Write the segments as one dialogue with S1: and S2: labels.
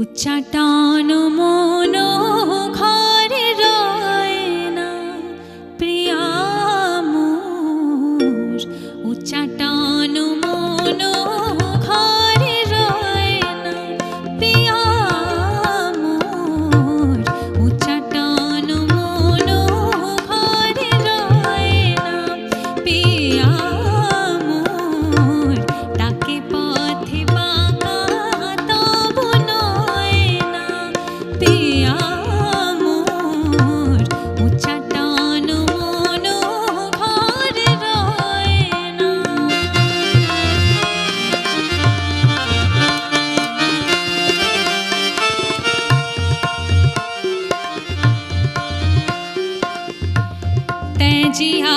S1: উচ্চাটন মন ঘরে রয় না প্রিয়া মোর, উচ্চাটন মন ঘরে রয় না প্রিয়া মোর, উচ্চাটন মন ঘরে রয় না প্রিয়া মোর, তাকে পথে বাঁকা তবু নয় না প্রিয়া মোর, উচ্চাটন মন ঘরে রয় না। তেজিয়া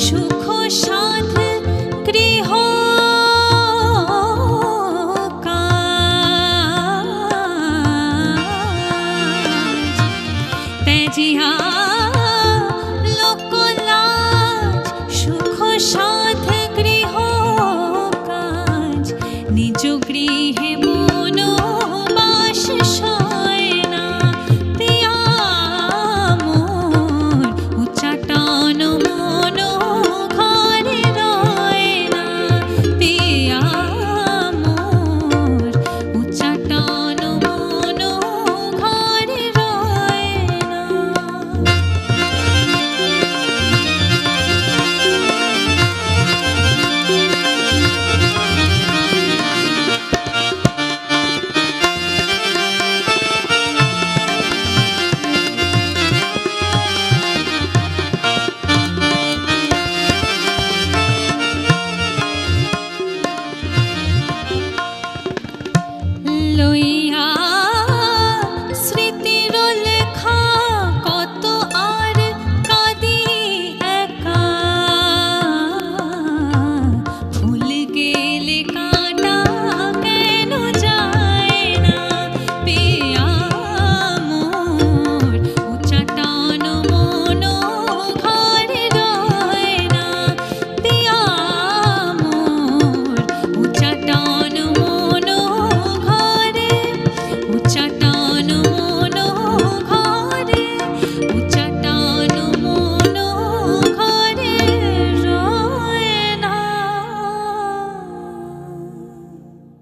S1: সুখ সাধ গৃহ তেজিয়া লোকলাজ, সুখ সাধ গৃহ কাজ, নিজ গৃহে বনবাস সয় না প্রিয়া মোর, উচ্চাটন মন ঘরে রয় না প্রিয়া মোর, উচ্চাটন মন ঘরে রয় না। লইয়া স্মৃতির লেখা কত আর কাঁদি একা, ফুল গেলে কাঁটা কেন যায় না প্রিয়া মোর, উচ্চাটন মন ঘরে রয় না প্রিয়া মোর, উচ্চাটন মন ঘরে, উচ্চাটন